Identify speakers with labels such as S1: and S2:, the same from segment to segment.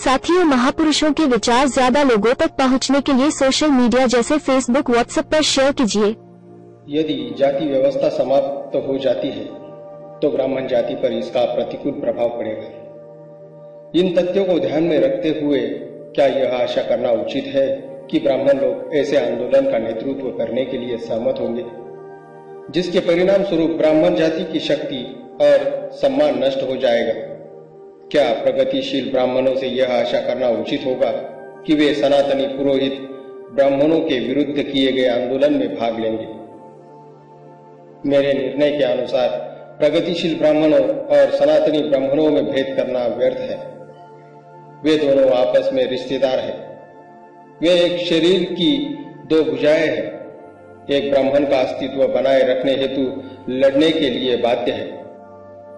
S1: साथियों, महापुरुषों के विचार ज्यादा लोगों तक पहुंचने के लिए सोशल मीडिया जैसे फेसबुक, व्हाट्सएप पर शेयर कीजिए।
S2: यदि जाति व्यवस्था समाप्त हो जाती है तो ब्राह्मण जाति पर इसका प्रतिकूल प्रभाव पड़ेगा। इन तथ्यों को ध्यान में रखते हुए क्या यह आशा करना उचित है कि ब्राह्मण लोग ऐसे आंदोलन का नेतृत्व करने के लिए सहमत होंगे, जिसके परिणाम स्वरूप ब्राह्मण जाति की शक्ति और सम्मान नष्ट हो जाएगा? क्या प्रगतिशील ब्राह्मणों से यह आशा करना उचित होगा कि वे सनातनी पुरोहित ब्राह्मणों के विरुद्ध किए गए आंदोलन में भाग लेंगे? मेरे निर्णय के अनुसार प्रगतिशील ब्राह्मणों और सनातनी ब्राह्मणों में भेद करना व्यर्थ है। वे दोनों आपस में रिश्तेदार हैं। वे एक शरीर की दो भुजाएं हैं। एक ब्राह्मण का अस्तित्व बनाए रखने हेतु लड़ने के लिए बाध्य है।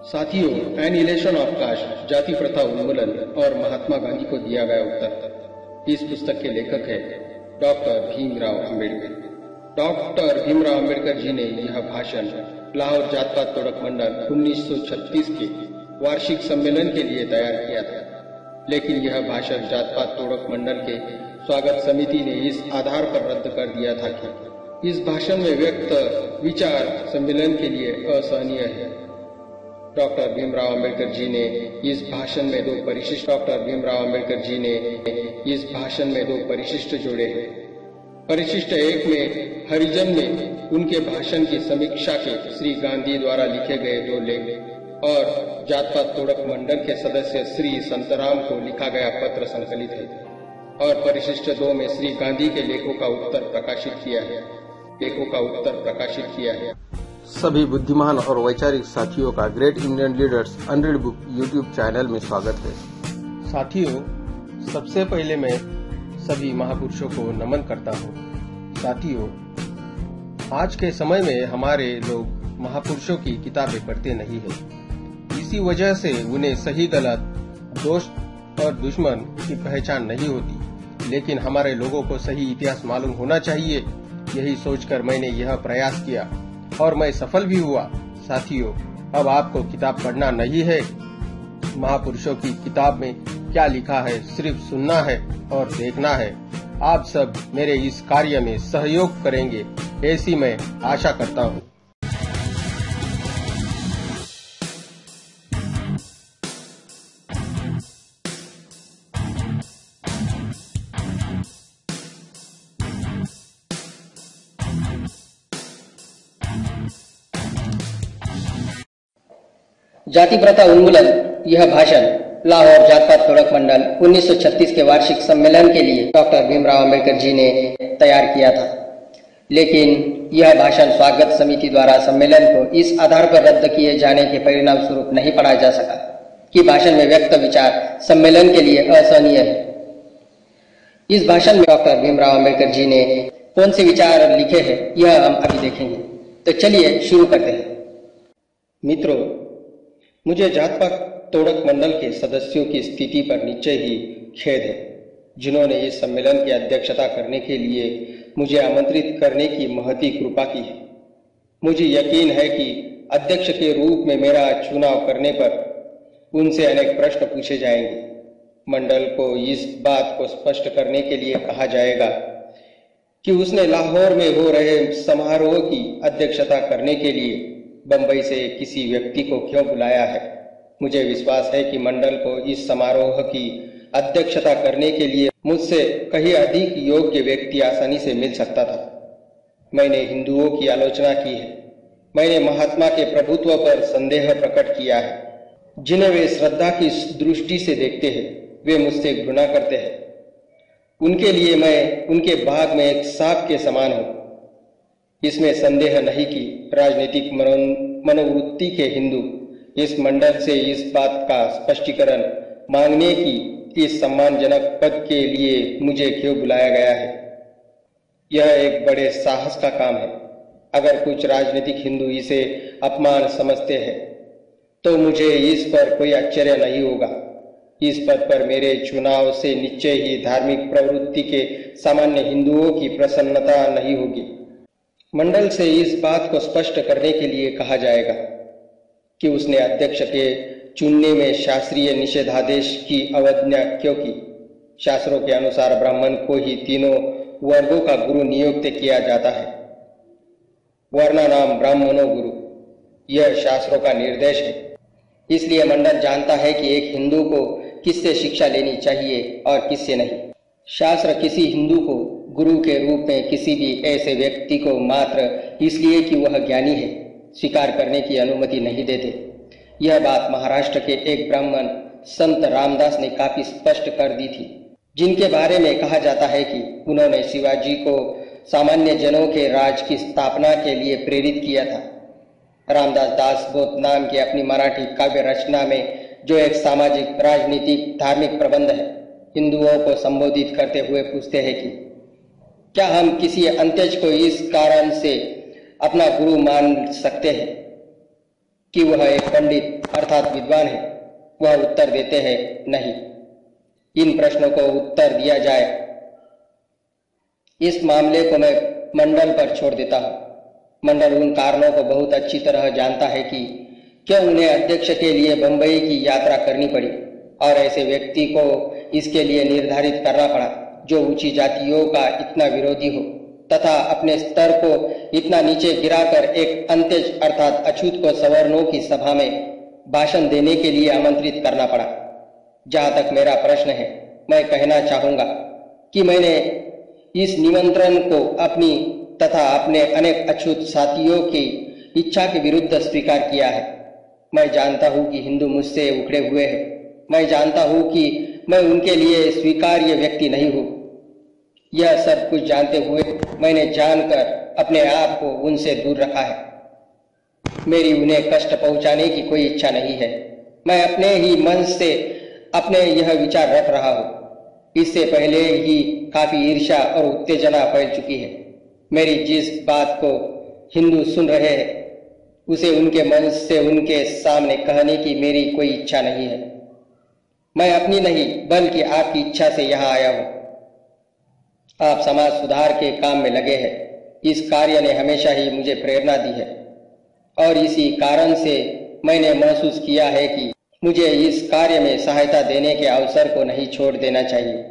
S2: साथियों, एनिहिलेशन ऑफ कास्ट, जाति प्रथा उन्मूलन और महात्मा गांधी को दिया गया उत्तर, इस पुस्तक के लेखक है डॉक्टर भीमराव अम्बेडकर। डॉक्टर भीमराव अम्बेडकर जी ने यह भाषण लाहौर जात पात तोड़क मंडल 1936 के वार्षिक सम्मेलन के लिए तैयार किया था, लेकिन यह भाषण जात पात तोड़क मंडल के स्वागत समिति ने इस आधार पर रद्द कर दिया था कि इस भाषण में व्यक्त विचार सम्मेलन के लिए असहनीय है। डॉक्टर भीमराव अम्बेडकर जी ने इस भाषण में दो परिशिष्ट जोड़े हैं। परिशिष्ट एक में हरिजन में उनके भाषण की समीक्षा के श्री गांधी द्वारा लिखे गए दो लेख और जात पात तोड़क मंडल के सदस्य श्री संतराम को लिखा गया पत्र संकलित है, और परिशिष्ट 2 में श्री गांधी के लेखों का उत्तर प्रकाशित किया है।
S3: सभी बुद्धिमान और वैचारिक साथियों का great Indian leaders unread book YouTube channel में स्वागत है।
S2: साथियों, सबसे पहले मैं सभी महापुरुषों को नमन करता हूँ। साथियों, आज के समय में हमारे लोग महापुरुषों की किताबें पढ़ते नहीं है। इसी वजह से उन्हें सही गलत, दोस्त और दुश्मन की पहचान नहीं होती, लेकिन हमारे लोगों को सही इतिहास मालूम होना चाहिए। यही सोचकर मैंने यह प्रयास किया और मैं सफल भी हुआ। साथियों, अब आपको किताब पढ़ना नहीं है, महापुरुषों की किताब में क्या लिखा है सिर्फ सुनना है और देखना है। आप सब मेरे इस कार्य में सहयोग करेंगे, ऐसी मैं आशा करता हूँ।
S4: जाति प्रथा उन्मूलन, यह भाषण लाहौर जात पात तोड़क मंडल 1936 के वार्षिक सम्मेलन के लिए डॉक्टर भीमराव अम्बेडकर जी ने तैयार किया था, लेकिन यह भाषण स्वागत समिति द्वारा सम्मेलन को इस आधार पर रद्द किए जाने के परिणाम स्वरूप नहीं पढ़ा जा सका कि भाषण में व्यक्त विचार सम्मेलन के लिए असहनीय है। इस भाषण में डॉक्टर भीमराव अम्बेडकर जी ने कौन से विचार लिखे हैं, यह हम अभी देखेंगे। तो चलिए शुरू करते हैं।
S2: मित्रों, मुझे जात पात तोड़क मंडल के सदस्यों की स्थिति पर निश्चय ही खेद है, जिन्होंने इस सम्मेलन की अध्यक्षता करने के लिए मुझे आमंत्रित करने की महती कृपा की है। मुझे यकीन है कि अध्यक्ष के रूप में मेरा चुनाव करने पर उनसे अनेक प्रश्न पूछे जाएंगे। मंडल को इस बात को स्पष्ट करने के लिए कहा जाएगा कि उसने लाहौर में हो रहे समारोह की अध्यक्षता करने के लिए बंबई से किसी व्यक्ति को क्यों बुलाया है। मुझे विश्वास है कि मंडल को इस समारोह की अध्यक्षता करने के लिए मुझसे कहीं अधिक योग्य व्यक्ति आसानी से मिल सकता था। मैंने हिंदुओं की आलोचना की है। मैंने महात्मा के प्रभुत्व पर संदेह प्रकट किया है। जिन्हें वे श्रद्धा की दृष्टि से देखते हैं, वे मुझसे घृणा करते हैं। उनके लिए मैं उनके बाग में एक सांप के समान हूँ। इसमें संदेह नहीं कि राजनीतिक मनोवृत्ति के हिंदू इस मंडल से इस बात का स्पष्टीकरण मांगने की इस सम्मानजनक पद के लिए मुझे क्यों बुलाया गया है। यह एक बड़े साहस का काम है। अगर कुछ राजनीतिक हिंदू इसे अपमान समझते हैं तो मुझे इस पर कोई आश्चर्य नहीं होगा। इस पद पर मेरे चुनाव से निश्चय ही धार्मिक प्रवृत्ति के सामान्य हिंदुओं की प्रसन्नता नहीं होगी। मंडल से इस बात को स्पष्ट करने के लिए कहा जाएगा कि उसने अध्यक्ष के चुनने में शास्त्रीय निषेधादेश की अवज्ञा क्यों की? शास्त्रों के अनुसार ब्राह्मण को ही तीनों वर्गों का गुरु नियुक्त किया जाता है। वर्णानाम ब्राह्मणो गुरु, यह शास्त्रों का निर्देश है। इसलिए मंडल जानता है कि एक हिंदू को किससे शिक्षा लेनी चाहिए और किससे नहीं। शास्त्र किसी हिंदू को गुरु के रूप में किसी भी ऐसे व्यक्ति को मात्र इसलिए कि वह ज्ञानी है स्वीकार करने की अनुमति नहीं देते। यह बात महाराष्ट्र के एक ब्राह्मण संत रामदास ने काफी स्पष्ट कर दी थी, जिनके बारे में कहा जाता है कि उन्होंने शिवाजी को सामान्य जनों के राज की स्थापना के लिए प्रेरित किया था। रामदास दासबोध नाम की अपनी मराठी काव्य रचना में, जो एक सामाजिक, राजनीतिक, धार्मिक प्रबंध है, हिंदुओं को संबोधित करते हुए पूछते हैं कि क्या हम किसी अंत्यज को इस कारण से अपना गुरु मान सकते हैं कि वह एक पंडित अर्थात विद्वान है? वह उत्तर देते हैं, नहीं। इन प्रश्नों को उत्तर दिया जाए, इस मामले को मैं मंडल पर छोड़ देता हूं। मंडल उन कारणों को बहुत अच्छी तरह जानता है कि क्यों उन्हें अध्यक्ष के लिए बंबई की यात्रा करनी पड़ी और ऐसे व्यक्ति को इसके लिए निर्धारित करना पड़ा जो ऊंची जातियों का इतना विरोधी हो तथा अपने स्तर को इतना नीचे गिराकर एक अंत्यज अर्थात अछूत को सवर्णों की सभा में भाषण देने के लिए आमंत्रित करना पड़ा। जहां तक मेरा प्रश्न है, मैं कहना चाहूंगा कि मैंने इस निमंत्रण को अपनी तथा अपने अनेक अछूत साथियों की इच्छा के विरुद्ध स्वीकार किया है। मैं जानता हूं कि हिंदू मुझसे उखड़े हुए हैं। मैं जानता हूं कि मैं उनके लिए स्वीकार्य व्यक्ति नहीं हूं। यह सब कुछ जानते हुए मैंने जानकर अपने आप को उनसे दूर रखा है। मेरी उन्हें कष्ट पहुंचाने की कोई इच्छा नहीं है। मैं अपने ही मन से अपने यह विचार रख रहा हूं। इससे पहले ही काफी ईर्ष्या और उत्तेजना फैल चुकी है। मेरी जिस बात को हिंदू सुन रहे हैं उसे उनके मन से उनके सामने कहने की मेरी कोई इच्छा नहीं है। मैं अपनी नहीं बल्कि आपकी इच्छा से यहाँ आया हूँ। आप समाज सुधार के काम में लगे हैं। इस कार्य ने हमेशा ही मुझे प्रेरणा दी है और इसी कारण से मैंने महसूस किया है कि मुझे इस कार्य में सहायता देने के अवसर को नहीं छोड़ देना चाहिए,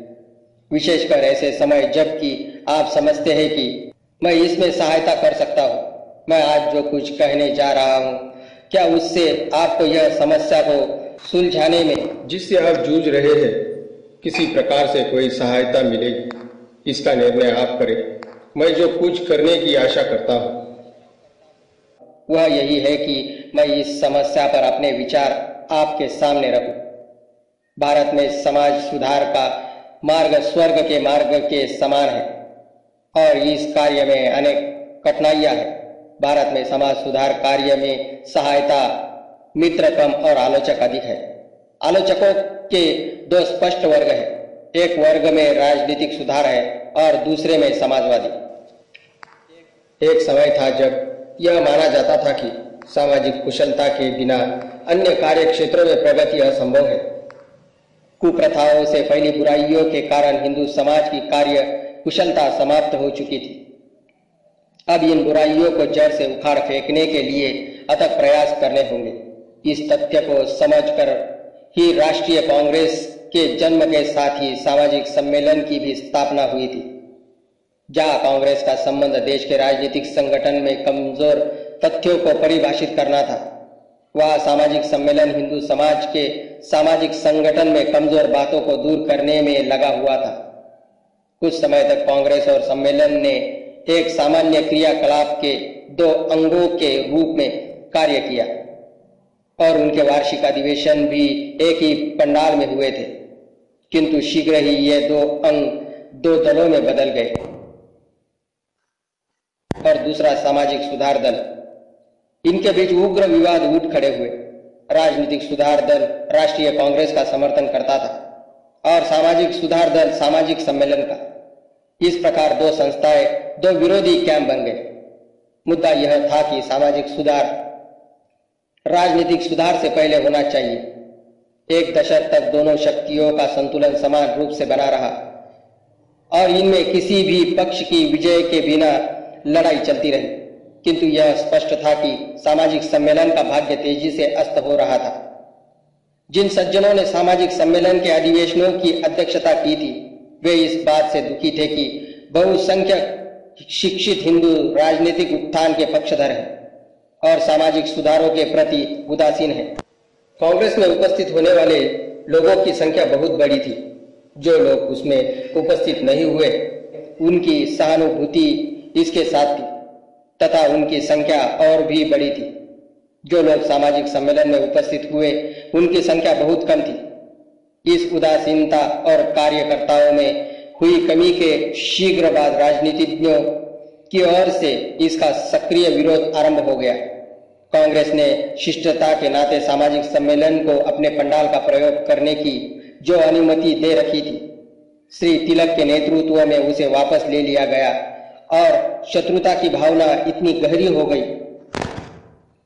S2: विशेषकर ऐसे समय जबकि आप समझते हैं कि मैं इसमें सहायता कर सकता हूँ। मैं आज जो कुछ कहने जा रहा हूँ, क्या उससे आपको यह समस्या को सुलझाने में
S3: जिससे आप जूझ रहे हैं किसी प्रकार से कोई सहायता मिलेगी, इसका निर्णय आप करें। मैं जो कुछ करने की आशा करता हूँ
S2: वह यही है कि मैं इस समस्या पर अपने विचार आपके सामने रखूं। भारत में समाज सुधार का मार्ग स्वर्ग के मार्ग के समान है और इस कार्य में अनेक कठिनाइयां हैं। भारत में समाज सुधार कार्य में सहायता मित्र कम और आलोचक अधिक है। आलोचकों के दो स्पष्ट वर्ग है। एक वर्ग में राजनीतिक सुधार है और दूसरे में समाजवादी। एक समय था जब यह माना जाता था कि सामाजिक कुशलता के बिना अन्य कार्य क्षेत्रों में प्रगति असंभव है। कुप्रथाओं से फैली बुराइयों के कारण हिंदू समाज की कार्य कुशलता समाप्त हो चुकी थी। अब इन बुराइयों को जड़ से उखाड़ फेंकने के लिए अथक प्रयास करने होंगे। इस तथ्य को समझकर ही राष्ट्रीय कांग्रेस के जन्म के साथ ही सामाजिक सम्मेलन की भी स्थापना हुई थी। जहां कांग्रेस का संबंध देश के राजनीतिक संगठन में कमजोर तथ्यों को परिभाषित करना था, वह सामाजिक सम्मेलन हिंदू समाज के सामाजिक संगठन में कमजोर बातों को दूर करने में लगा हुआ था। कुछ समय तक कांग्रेस और सम्मेलन ने एक सामान्य क्रियाकलाप के दो अंगों के रूप में कार्य किया और उनके वार्षिक अधिवेशन भी एक ही पंडाल में हुए थे, किंतु शीघ्र ही ये दो अंग दो दलों में बदल गए और दूसरा सामाजिक सुधार दल, इनके बीच उग्र विवाद उठ खड़े हुए। राजनीतिक सुधार दल राष्ट्रीय कांग्रेस का समर्थन करता था और सामाजिक सुधार दल सामाजिक सम्मेलन का। इस प्रकार दो संस्थाएं दो विरोधी कैंप बन गए। मुद्दा यह था कि सामाजिक सुधार राजनीतिक सुधार से पहले होना चाहिए। एक दशक तक दोनों शक्तियों का संतुलन समान रूप से बना रहा और इनमें किसी भी पक्ष की विजय के बिना लड़ाई चलती रही, किंतु यह स्पष्ट था कि सामाजिक सम्मेलन का भाग्य तेजी से अस्त हो रहा था। जिन सज्जनों ने सामाजिक सम्मेलन के अधिवेशनों की अध्यक्षता की थी, वे इस बात से दुखी थे कि बहुसंख्यक शिक्षित हिंदू राजनीतिक उत्थान के पक्षधर हैं और सामाजिक सुधारों के प्रति उदासीन हैं। कांग्रेस में उपस्थित होने वाले लोगों की संख्या बहुत बड़ी थी। जो लोग उसमें उपस्थित नहीं हुए, उनकी सहानुभूति इसके साथ थी तथा उनकी संख्या और भी बड़ी थी। जो लोग सामाजिक सम्मेलन में उपस्थित हुए, उनकी संख्या बहुत कम थी। इस उदासीनता और कार्यकर्ताओं में हुई कमी के शीघ्र बाद राजनीतिज्ञों की ओर से इसका सक्रिय विरोध आरंभ हो गया। कांग्रेस ने शिष्टता के नाते सामाजिक सम्मेलन को अपने पंडाल का प्रयोग करने की जो अनुमति दे रखी थी, श्री तिलक के नेतृत्व में उसे वापस ले लिया गया और शत्रुता की भावना इतनी गहरी हो गई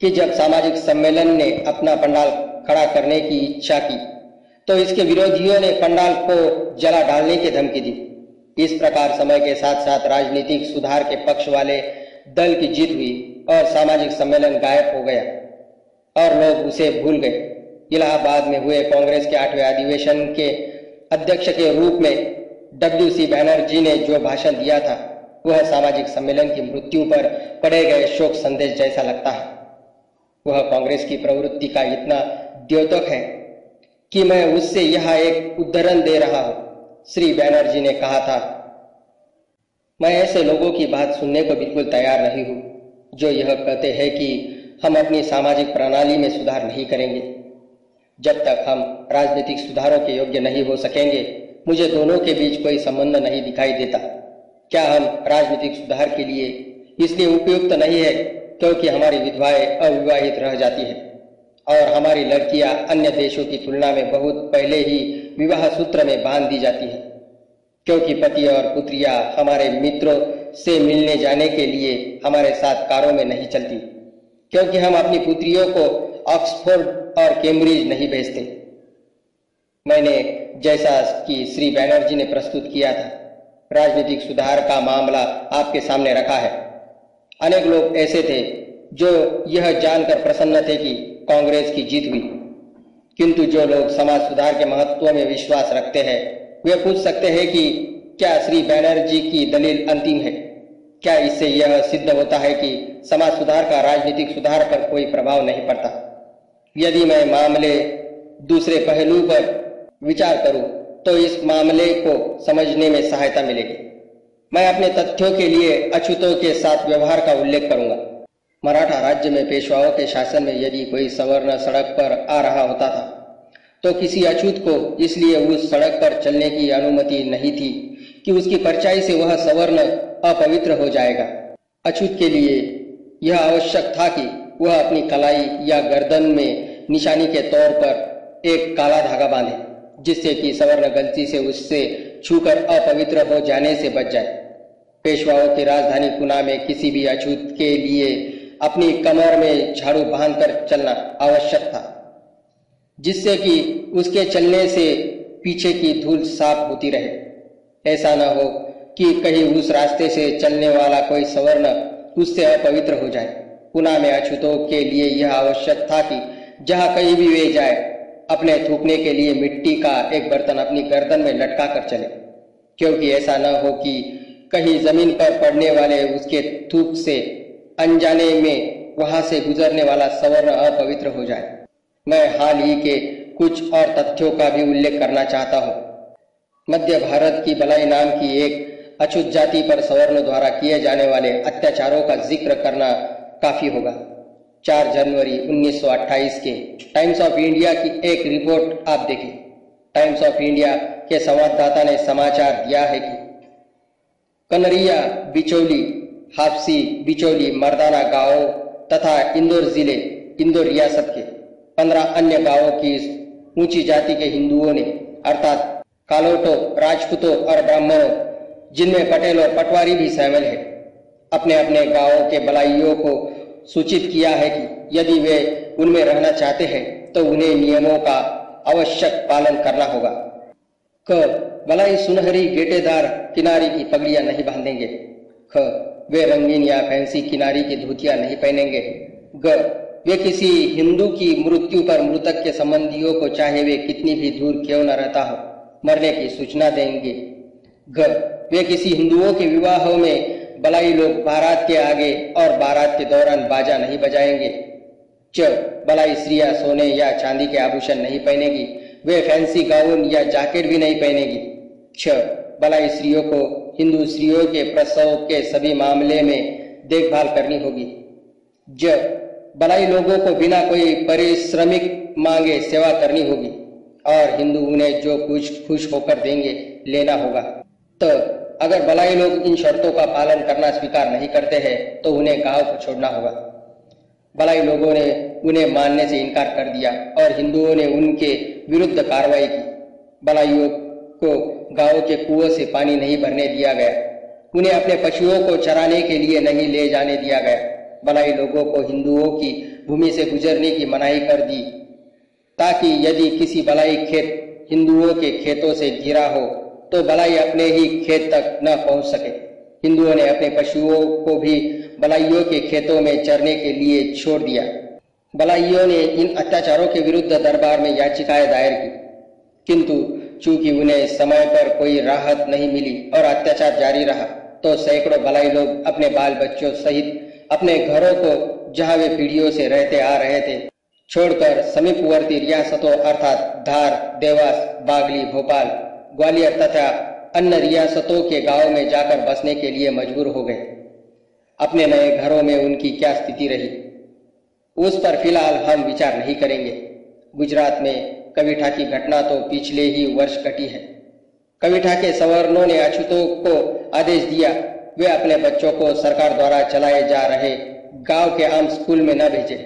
S2: कि जब सामाजिक सम्मेलन ने अपना पंडाल खड़ा करने की इच्छा की तो इसके विरोधियों ने पंडाल को जला डालने की धमकी दी। इस प्रकार समय के साथ साथ राजनीतिक सुधार के पक्ष वाले दल की जीत हुई और सामाजिक सम्मेलन गायब हो गया और लोग उसे भूल गए। इलाहाबाद में हुए कांग्रेस के 8वें अधिवेशन के अध्यक्ष के रूप में WC बैनर्जी ने जो भाषण दिया था, वह सामाजिक सम्मेलन की मृत्यु पर पड़े गए शोक संदेश जैसा लगता है। वह कांग्रेस की प्रवृत्ति का इतना द्योतक है कि मैं उससे यहाँ एक उदाहरण दे रहा हूँ। श्री बैनर्जी ने कहा था, मैं ऐसे लोगों की बात सुनने को बिल्कुल तैयार नहीं हूँ जो यह कहते हैं कि हम अपनी सामाजिक प्रणाली में सुधार नहीं करेंगे। जब तक हम राजनीतिक सुधारों के योग्य नहीं हो सकेंगे, मुझे दोनों के बीच कोई संबंध नहीं दिखाई देता। क्या हम राजनीतिक सुधार के लिए इसलिए उपयुक्त नहीं है क्योंकि हमारी विधवाएं अविवाहित रह जाती है और हमारी लड़कियां अन्य देशों की तुलना में बहुत पहले ही विवाह सूत्र में बांध दी जाती है, क्योंकि पति और पुत्रियां हमारे मित्रों से मिलने जाने के लिए हमारे साथ कारों में नहीं चलती, क्योंकि हम अपनी पुत्रियों को ऑक्सफोर्ड और कैम्ब्रिज नहीं भेजते। मैंने जैसा कि श्री बैनर्जी ने प्रस्तुत किया था, राजनीतिक सुधार का मामला आपके सामने रखा है। अनेक लोग ऐसे थे जो यह जानकर प्रसन्न थे कि कांग्रेस की जीत हुई, किंतु जो लोग समाज सुधार के महत्व में विश्वास रखते हैं, वे पूछ सकते हैं कि क्या श्री बैनर्जी की दलील अंतिम है? क्या इससे यह सिद्ध होता है कि समाज सुधार का राजनीतिक सुधार पर कोई प्रभाव नहीं पड़ता? यदि मैं मामले दूसरे पहलू पर विचार करूं तो इस मामले को समझने में सहायता मिलेगी। मैं अपने तथ्यों के लिए अछूतों के साथ व्यवहार का उल्लेख करूंगा। मराठा राज्य में पेशवाओं के शासन में यदि कोई सवर्ण सड़क पर आ रहा होता था तो किसी अछूत को इसलिए उस सड़क पर चलने की अनुमति नहीं थी कि उसकी परछाई से वह सवर्ण अपवित्र हो जाएगा। अछूत के लिए यह आवश्यक था कि वह अपनी कलाई या गर्दन में निशानी के तौर पर एक काला धागा बांधे, जिससे कि सवर्ण गलती से उससे छूकर अपवित्र हो जाने से बच जाए। पेशवाओं की राजधानी पुणे में किसी भी अछूत के लिए अपनी कमर में झाड़ू बांधकर चलना आवश्यक था, जिससे कि उसके चलने से पीछे की धूल साफ होती रहे। ऐसा न हो कि कहीं उस रास्ते से चलने वाला कोई सवर्ण उससे अपवित्र हो जाए। पुणे में अछूतों के लिए यह आवश्यक था कि जहां कहीं भी वे जाए, अपने थूकने के लिए मिट्टी का एक बर्तन अपनी गर्दन में लटका कर चले, क्योंकि ऐसा न हो कि कहीं जमीन पर पड़ने वाले उसके थूक से अनजाने में वहां से गुजरने वाला सवर्ण अपवित्र हो जाए। मैं हाल ही के कुछ और तथ्यों का भी उल्लेख करना चाहता हूँ। मध्य भारत की बलाई नाम की एक अछूत जाति पर सवर्ण द्वारा किए जाने वाले अत्याचारों का जिक्र करना काफी होगा। 4 जनवरी 1928 के टाइम्स ऑफ इंडिया की एक रिपोर्ट आप देखें। टाइम्स ऑफ इंडिया के संवाददाता ने समाचार दिया है कि कनरिया, बिचौली, हाफसी, बिचौली, मर्दाना गांवों तथा इंदौर जिले, इंदौर रियासत के 15 अन्य गांवों की ऊंची जाति के हिंदुओं ने अर्थात कालोटों, राजपूतों और ब्राह्मणों, जिनमें पटेल और पटवारी भी शामिल है, अपने अपने गांवों के बलाइयों को सूचित किया है कि यदि वे उनमें रहना चाहते हैं तो उन्हें नियमों का आवश्यक पालन करना होगा। क बलाई सुनहरी गेटेदार किनारी की पगड़ियां नहीं बांधेंगे। ख वे रंगीन या फैंसी किनारी की धोतियां नहीं पहनेंगे। ग
S4: वे किसी हिंदू की मृत्यु पर मृतक के संबंधियों को चाहे वे कितनी भी दूर क्यों न रहता हो मरने की सूचना देंगे। घ वे किसी हिंदुओं के विवाहों में बलाई लोग बारात के आगे और बारात के दौरान बाजा नहीं बजाएंगे। च बलाई स्त्रियां सोने या चांदी के आभूषण नहीं पहनेगी, वे फैंसी गाउन या जैकेट भी नहीं पहनेगी। छ बलाई स्त्रियों को हिंदू स्त्रियों के प्रसव के सभी मामले में देखभाल करनी होगी। ज बलाई लोगों को बिना कोई पारिश्रमिक मांगे सेवा करनी होगी और हिंदू उन्हें जो कुछ खुश होकर देंगे लेना होगा। तो अगर बलाई लोग इन शर्तों का पालन करना स्वीकार नहीं करते हैं तो उन्हें गांव को छोड़ना होगा। बलाई लोगों ने उन्हें मानने से इनकार कर दिया और हिंदुओं ने उनके विरुद्ध कार्रवाई की। बलाइयों को गांव के कुओं से पानी नहीं भरने दिया गया, उन्हें अपने पशुओं को चराने के लिए नहीं ले जाने दिया गया। बलाई लोगों को हिंदुओं की भूमि से गुजरने की मनाही कर दी ताकि यदि किसी बलाई खेत हिंदुओं के खेतों से घिरा हो तो बलाई अपने ही खेत तक न पहुंच सके। हिंदुओं ने अपने पशुओं को भी बलाइयों के खेतों में चरने के लिए छोड़ दिया। बलाइयों ने इन अत्याचारों के विरुद्ध दरबार में याचिकाएं दायर की, किंतु चूंकि उन्हें समय पर कोई राहत नहीं मिली और अत्याचार जारी रहा तो सैकड़ों बलाई लोग अपने बाल बच्चों सहित अपने घरों को जहां वे पीढ़ियों से रहते आ रहे थे छोड़कर समीपवर्ती रियासतों अर्थात धार, देवास, बागली, भोपाल, ग्वालियर तथा अन्य रियासतों के गांवों में जाकर बसने के लिए मजबूर हो गए। अपने नए घरों में उनकी क्या स्थिति रही उस पर फिलहाल हम विचार नहीं करेंगे। गुजरात में कविठा की घटना तो पिछले ही वर्ष घटी है। कविठा के सवर्णों ने अछूतों को आदेश दिया वे अपने बच्चों को सरकार द्वारा चलाए जा रहे गांव के आम स्कूल में न भेजें।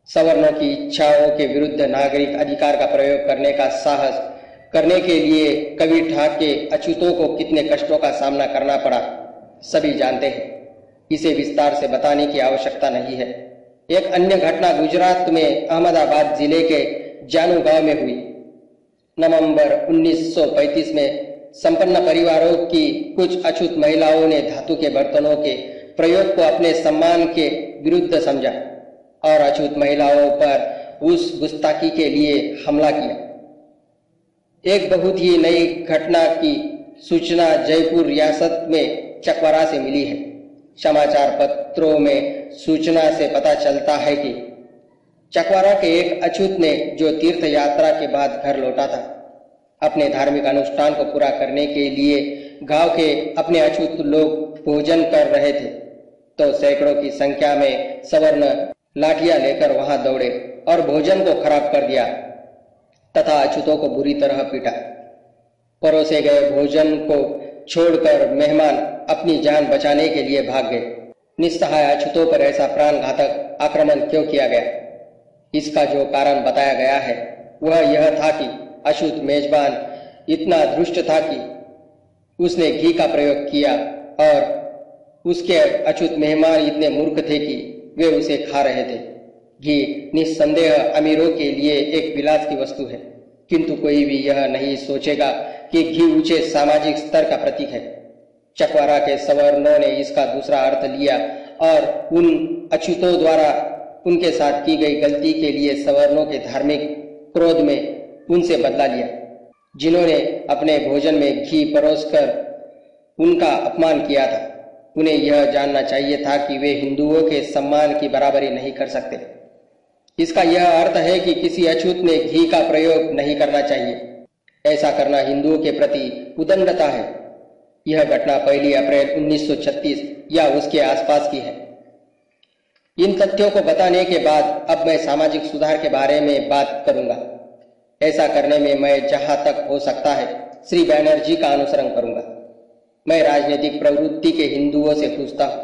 S4: सवर्णों की इच्छाओं के विरुद्ध नागरिक अधिकार का प्रयोग करने का साहस करने के लिए कविठा के अछूतों को कितने कष्टों का सामना करना पड़ा सभी जानते हैं, इसे विस्तार से बताने की आवश्यकता नहीं है। एक अन्य घटना गुजरात में अहमदाबाद जिले के जानू गांव में हुई। नवंबर 1935 में संपन्न परिवारों की कुछ अछूत महिलाओं ने धातु के बर्तनों के प्रयोग को अपने सम्मान के विरुद्ध समझा और अछूत महिलाओं पर उस गुस्ताखी के लिए हमला किया। एक बहुत ही नई घटना की सूचना जयपुर रियासत में चकवारा से मिली है। समाचार पत्रों में सूचना से पता चलता है कि चकवारा के एक अछूत ने जो तीर्थ यात्रा के बाद घर लौटा था, अपने धार्मिक अनुष्ठान को पूरा करने के लिए गांव के अपने अछूत लोग भोजन कर रहे थे तो सैकड़ों की संख्या में सवर्ण लाठियां लेकर वहां दौड़े और भोजन को खराब कर दिया तथा अछूतों को बुरी तरह पीटा। परोसे गए भोजन को छोड़कर मेहमान अपनी जान बचाने के लिए भाग गए। निस्सहाय अछूतों पर ऐसा प्राण घातक आक्रमण क्यों किया गया? इसका जो कारण बताया गया है वह यह था कि अछूत मेजबान इतना दुष्ट था कि उसने घी का प्रयोग किया और उसके अछूत मेहमान इतने मूर्ख थे कि वे उसे खा रहे थे। घी निस्संदेह अमीरों के लिए एक विलास की वस्तु है, किंतु कोई भी यह नहीं सोचेगा कि घी ऊंचे सामाजिक स्तर का प्रतीक है। चकवारा के सवर्णों ने इसका दूसरा अर्थ लिया और उन अछूतों द्वारा उनके साथ की गई गलती के लिए सवर्णों के धार्मिक क्रोध में उनसे बदला लिया। जिन्होंने अपने भोजन में घी परोसकर उनका अपमान किया था, उन्हें यह जानना चाहिए था कि वे हिंदुओं के सम्मान की बराबरी नहीं कर सकते। इसका यह अर्थ है कि किसी अछूत ने घी का प्रयोग नहीं करना चाहिए। ऐसा करना हिंदुओं के प्रति उदंडता है। यह घटना 1 अप्रैल 1936 या उसके आसपास की है। इन तथ्यों को बताने के बाद अब मैं सामाजिक सुधार के बारे में बात करूंगा। ऐसा करने में मैं जहां तक हो सकता है श्री बैनर्जी का अनुसरण करूंगा। मैं राजनीतिक प्रवृत्ति के हिंदुओं से पूछता हूं,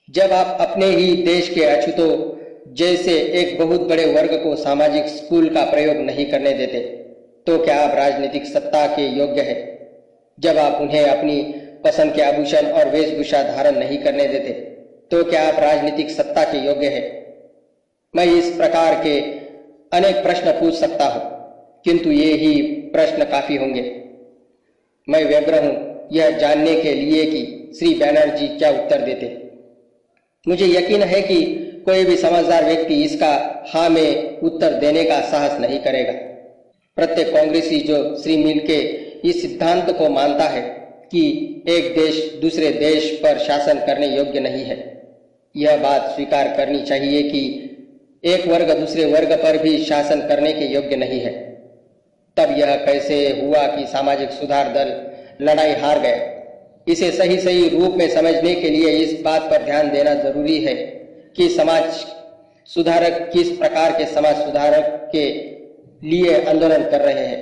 S4: जब आप अपने ही देश के अछूतों जैसे एक बहुत बड़े वर्ग को सामाजिक स्कूल का प्रयोग नहीं करने देते, तो क्या आप राजनीतिक सत्ता के योग्य हैं? जब आप उन्हें अपनी पसंद के आभूषण और वेशभूषा धारण नहीं करने देते, तो क्या आप राजनीतिक सत्ता के योग्य हैं? मैं इस प्रकार के अनेक प्रश्न पूछ सकता हूं, किंतु ये ही प्रश्न काफी होंगे। मैं व्यग्र हूं यह जानने के लिए कि श्री बैनर्जी क्या उत्तर देते। मुझे यकीन है कि कोई भी समझदार व्यक्ति इसका हाँ में उत्तर देने का साहस नहीं करेगा। प्रत्येक कांग्रेसी जो श्री मिल के इस सिद्धांत को मानता है कि एक देश दूसरे देश पर शासन करने योग्य नहीं है, यह बात स्वीकार करनी चाहिए कि एक वर्ग दूसरे वर्ग पर भी शासन करने के योग्य नहीं है। तब यह कैसे हुआ कि सामाजिक सुधार दल लड़ाई हार गए? इसे सही सही रूप में समझने के लिए इस बात पर ध्यान देना जरूरी है कि समाज सुधारक किस प्रकार के समाज सुधारक के लिए आंदोलन कर रहे हैं।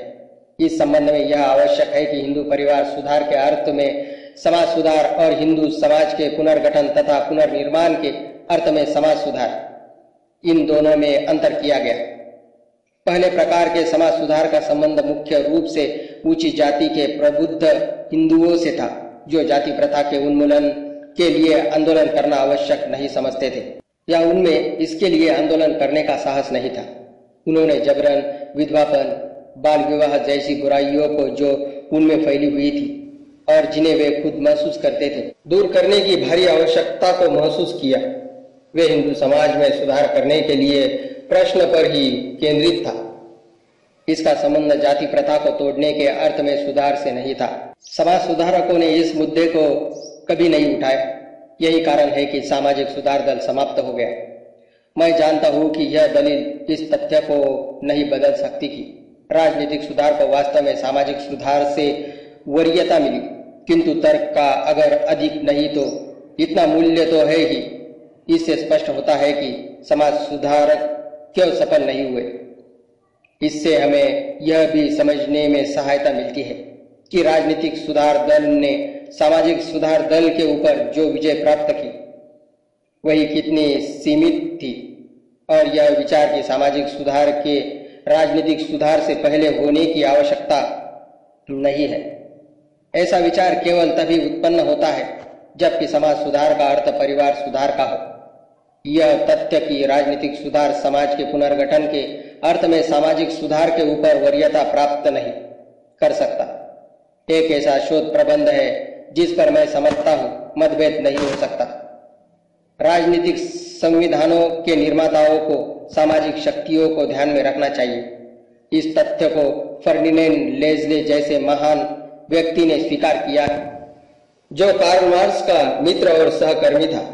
S4: इस संबंध में यह आवश्यक है कि हिंदू परिवार सुधार के अर्थ में समाज सुधार और हिंदू समाज के पुनर्गठन तथा पुनर्निर्माण के अर्थ में समाज सुधार, इन दोनों में अंतर किया गया। पहले प्रकार के समाज सुधार का संबंध मुख्य रूप से ऊंची जाति के प्रबुद्ध हिंदुओं से था, जो जाति प्रथा के उन्मूलन के लिए आंदोलन करना आवश्यक नहीं समझते थे या उनमें इसके लिए आंदोलन करने का साहस नहीं था। उन्होंने जबरन, विधवापन, बाल विवाह जैसी बुराइयों को जो उनमें फैली हुई थी और जिन्हें वे खुद महसूस करते थे, दूर करने की भारी आवश्यकता को महसूस किया। वे हिंदू समाज में सुधार करने के लिए प्रश्न पर ही केंद्रित था। इसका संबंध जाति प्रथा को तोड़ने के अर्थ में सुधार से नहीं था। समाज सुधारकों ने इस मुद्दे को कभी नहीं उठाया। यही कारण है कि सामाजिक सुधार दल समाप्त हो गया। मैं जानता हूं कि यह दलील इस तथ्य को नहीं बदल सकती कि राजनीतिक सुधार को वास्तव में सामाजिक सुधार से वरीयता मिली, किंतु तर्क का अगर अधिक नहीं तो इतना मूल्य तो है ही। इससे स्पष्ट होता है कि समाज सुधारक क्यों सफल नहीं हुए। इससे हमें यह भी समझने में सहायता मिलती है कि राजनीतिक सुधार दल ने सामाजिक सुधार दल के ऊपर जो विजय प्राप्त की वही कितनी सीमित थी, और यह विचार कि सामाजिक सुधार के राजनीतिक सुधार से पहले होने की आवश्यकता नहीं है। ऐसा विचार केवल तभी उत्पन्न होता है जबकि समाज सुधार का अर्थ परिवार सुधार का हो। यह तथ्य कि राजनीतिक सुधार समाज के पुनर्गठन के अर्थ में सामाजिक सुधार के ऊपर वरीयता प्राप्त नहीं कर सकता, एक ऐसा शोध प्रबंध है जिस पर मैं समझता हूं मतभेद नहीं हो सकता। राजनीतिक संविधानों के निर्माताओं को सामाजिक शक्तियों को ध्यान में रखना चाहिए। इस तथ्य को फर्डिनेंड लेस्ले जैसे महान व्यक्ति ने स्वीकार किया है, जो कार्ल मार्क्स का मित्र और सहकर्मी था।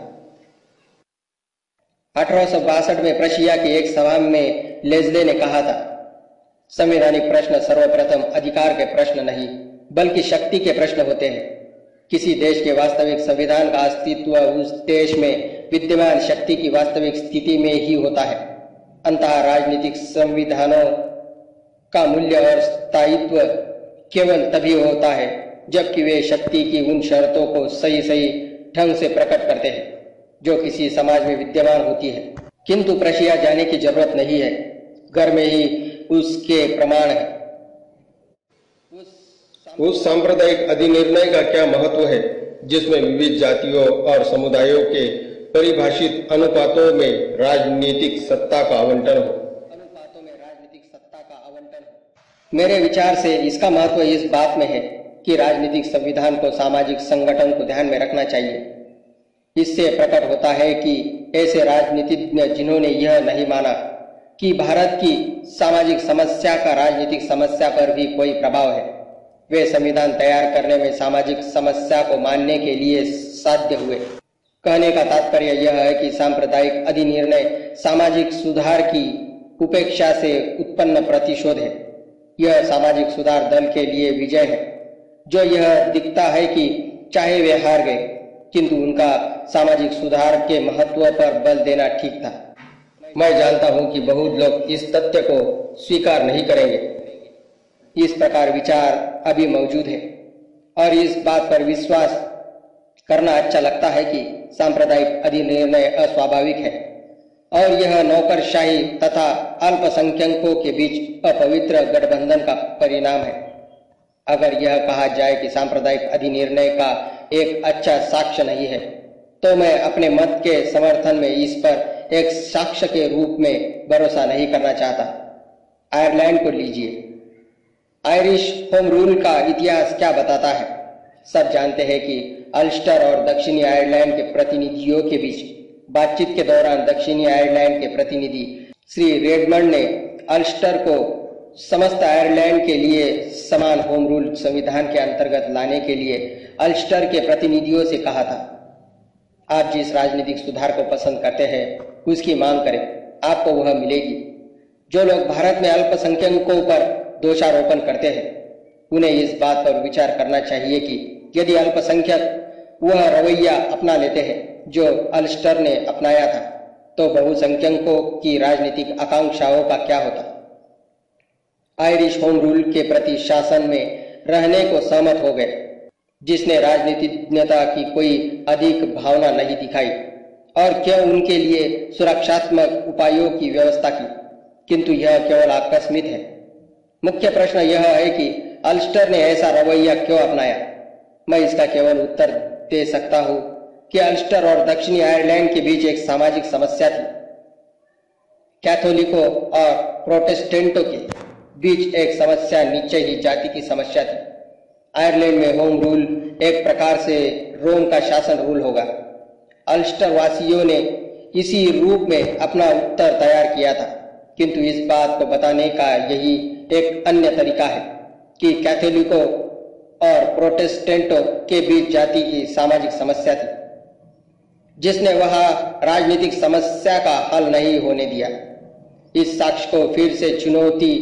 S4: 1862 में प्रशिया की एक सभा में लेस्ले ने कहा था, संवैधानिक प्रश्न सर्वप्रथम अधिकार के प्रश्न नहीं बल्कि शक्ति के प्रश्न होते हैं। किसी देश के वास्तविक संविधान का अस्तित्व उस देश में विद्यमान शक्ति की वास्तविक स्थिति में ही होता है। अंततः राजनीतिक संविधानों का मूल्य और स्थायित्व केवल तभी होता है जबकि वे शक्ति की उन शर्तों को सही सही ढंग से प्रकट करते हैं जो किसी समाज में विद्यमान होती है। किंतु प्रशिया जाने की जरूरत नहीं है, घर में ही उसके प्रमाण है।
S3: उस सांप्रदायिक अधिनिर्णय का क्या महत्व है जिसमें विविध जातियों और समुदायों के परिभाषित अनुपातों में राजनीतिक सत्ता का आवंटन हो।
S4: मेरे विचार से इसका महत्व इस बात में है कि राजनीतिक संविधान को सामाजिक संगठन को ध्यान में रखना चाहिए। इससे प्रकट होता है कि ऐसे राजनीतिज्ञ जिन्होंने यह नहीं माना कि भारत की सामाजिक समस्या का राजनीतिक समस्या पर भी कोई प्रभाव है, वे संविधान तैयार करने में सामाजिक समस्या को मानने के लिए साध्य हुए। कहने का तात्पर्य यह है कि सांप्रदायिक अधिनिर्णय सामाजिक सुधार की उपेक्षा से उत्पन्न प्रतिशोध है। यह सामाजिक सुधार दल के लिए विजय है, जो यह दिखता है कि चाहे वे हार गए किंतु उनका सामाजिक सुधार के महत्व पर बल देना ठीक था। मैं जानता हूं कि बहुत लोग इस तथ्य को स्वीकार नहीं करेंगे। इस प्रकार विचार अभी मौजूद है और इस बात पर विश्वास करना अच्छा लगता है कि सांप्रदायिक अधिनिर्णय अस्वाभाविक है और यह नौकरशाही तथा अल्पसंख्यकों के बीच अपवित्र गठबंधन का परिणाम है। अगर यह कहा जाए कि सांप्रदायिक अधिनिर्णय का एक अच्छा साक्ष्य नहीं है, तो मैं अपने मत के समर्थन में इस पर एक साक्ष्य के रूप में भरोसा नहीं करना चाहता। आयरलैंड को लीजिए। आयरिश होम रूल का इतिहास क्या बताता है? सब जानते हैं कि अल्स्टर और दक्षिणी आयरलैंड के प्रतिनिधियों के बीच बातचीत के दौरान दक्षिणी आयरलैंड के प्रतिनिधि श्री रेडमंड ने अल्स्टर को समस्त आयरलैंड के लिए समान होम रूल संविधान के अंतर्गत लाने के लिए अल्स्टर के प्रतिनिधियों से कहा था, आप जिस राजनीतिक सुधार को पसंद करते हैं उसकी मांग करें, आपको वह मिलेगी। जो लोग भारत में अल्पसंख्यकों पर दोषारोपण करते हैं उन्हें इस बात पर विचार करना चाहिए कि यदि अल्पसंख्यक वह रवैया अपना लेते हैं जो अल्स्टर ने अपनाया था तो बहुसंख्यकों की राजनीतिक आकांक्षाओं का क्या होता। आयरिश होम रूल के प्रति शासन में रहने को सहमत हो गए, जिसने राजनीतिज्ञता की कोई अधिक भावना नहीं दिखाई और क्यों उनके लिए सुरक्षात्मक उपायों की व्यवस्था की, किंतु यह केवल आकस्मिक है। मुख्य प्रश्न यह है कि अल्स्टर ने ऐसा रवैया क्यों अपनाया। मैं इसका केवल उत्तर दे सकता हूं कि अल्स्टर और दक्षिणी आयरलैंड के बीच एक सामाजिक समस्या थी। कैथोलिकों और प्रोटेस्टेंटों के बीच एक समस्या निश्चय ही जाति की समस्या थी। आयरलैंड में होम रूल एक प्रकार से रोम का शासन रूल होगा। अल्स्टर वासियों ने इसी रूप में अपना उत्तर तैयार किया था, किंतु इस बात को बताने का यही एक अन्य तरीका है कि कैथोलिकों और प्रोटेस्टेंटों के बीच जाति की सामाजिक समस्या थी, जिसने वहां राजनीतिक समस्या का हल नहीं होने दिया। इस साक्ष्य को फिर से चुनौती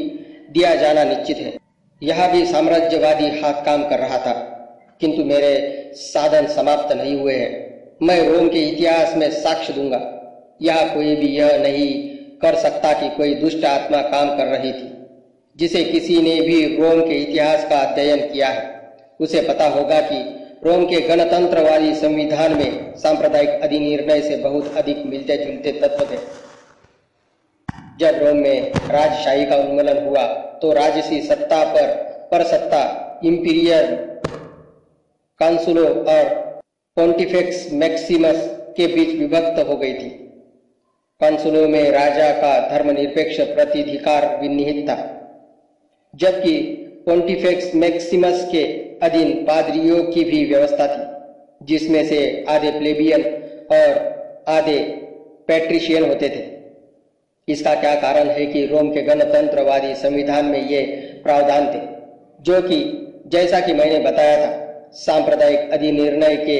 S4: दिया जाना निश्चित है। यह भी साम्राज्यवादी हाथ काम कर रहा था, किंतु मेरे साधन समाप्त नहीं हुए हैं। मैं रोम के इतिहास में साक्ष्य दूंगा। यह कोई भी यह नहीं कर सकता कि कोई दुष्ट आत्मा काम कर रही थी। जिसे किसी ने भी रोम के इतिहास का अध्ययन किया है उसे पता होगा कि रोम के गणतंत्रवादी संविधान में सांप्रदायिक अधिनिर्णय से बहुत अधिक मिलते जुलते तत्व थे। जब रोम में राजशाही का उन्मूलन हुआ तो राजसी सत्ता पर सत्ता इंपीरियल काउंसिलों और पोंटिफेक्स मैक्सिमस के बीच विभक्त हो गई थी। काउंसिलों में राजा का धर्मनिरपेक्ष प्रतिधिकार विनिहित था, जबकि पोंटिफेक्स मैक्सिमस के अधीन पादरियों की भी व्यवस्था थी, जिसमें से आधे प्लेबियन और आधे पैट्रिशियन होते थे। इसका क्या कारण है कि रोम के गणतंत्रवादी संविधान में ये प्रावधान थे, जो कि जैसा कि मैंने बताया था सांप्रदायिक अधिनिर्णय के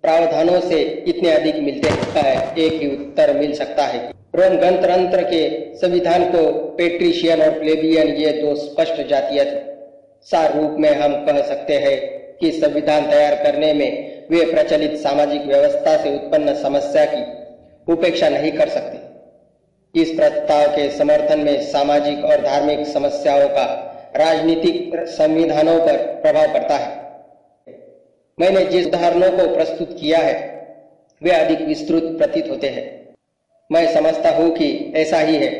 S4: प्रावधानों से इतने अधिक मिलते हैं। एक ही उत्तर मिल सकता है कि रोम गणतंत्र के संविधान को पैट्रिशियन और प्लेबियन ये दो स्पष्ट जातियां थी। सार रूप में हम कह सकते हैं कि संविधान तैयार करने में वे प्रचलित सामाजिक व्यवस्था से उत्पन्न समस्या की उपेक्षा नहीं कर सकते। इस प्रस्ताव के समर्थन में सामाजिक और धार्मिक समस्याओं का राजनीतिक संविधानों पर प्रभाव पड़ता है। मैंने जिस उदाहरणों को प्रस्तुत किया है वे अधिक विस्तृत प्रतीत होते हैं। मैं समझता हूं कि ऐसा ही है,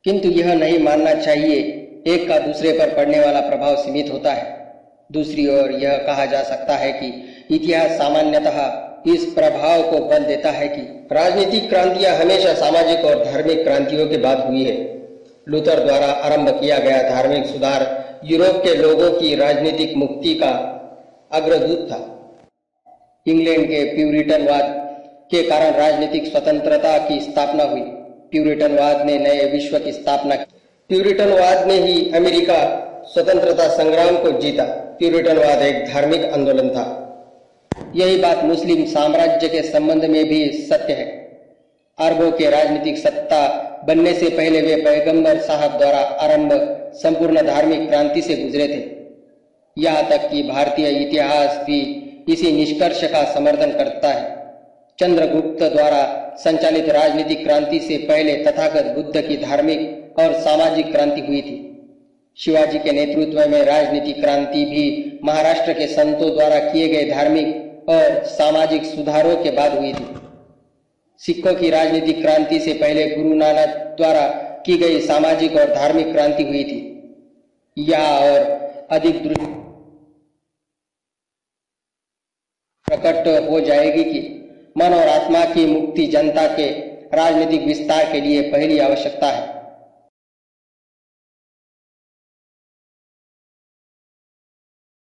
S4: किंतु यह नहीं मानना चाहिए एक का दूसरे पर पड़ने वाला प्रभाव सीमित होता है। दूसरी ओर यह कहा जा सकता है कि इतिहास सामान्यतः इस प्रभाव को बल देता है कि राजनीतिक क्रांतियां हमेशा सामाजिक और धार्मिक क्रांतियों के बाद हुई है। लूथर द्वारा आरंभ किया गया धार्मिक सुधार यूरोप के लोगों की राजनीतिक मुक्ति का अग्रदूत था। इंग्लैंड के प्यूरिटनवाद के कारण राजनीतिक स्वतंत्रता की स्थापना हुई। प्यूरिटनवाद ने नए विश्व की स्थापना की। प्यूरिटनवाद ने ही अमेरिका स्वतंत्रता संग्राम को जीता। प्यूरिटनवाद एक धार्मिक आंदोलन था। यही बात मुस्लिम साम्राज्य के संबंध में भी सत्य है। अरबों के राजनीतिक सत्ता बनने से पहले वे पैगंबर साहब द्वारा आरंभ संपूर्ण धार्मिक क्रांति से गुजरे थे। यहाँ तक कि भारतीय इतिहास भी इसी निष्कर्ष का समर्थन करता है। चंद्रगुप्त द्वारा संचालित राजनीतिक क्रांति से पहले तथागत बुद्ध की धार्मिक और सामाजिक क्रांति हुई थी। शिवाजी के नेतृत्व में राजनीतिक क्रांति भी महाराष्ट्र के संतों द्वारा किए गए धार्मिक और सामाजिक सुधारों के बाद हुई थी। सिखों की raajnitik क्रांति से पहले गुरु नानक द्वारा की गई सामाजिक और धार्मिक क्रांति हुई थी। यह और अधिक प्रकट हो जाएगी कि मन और आत्मा की मुक्ति जनता के राजनीतिक विस्तार के लिए पहली आवश्यकता है।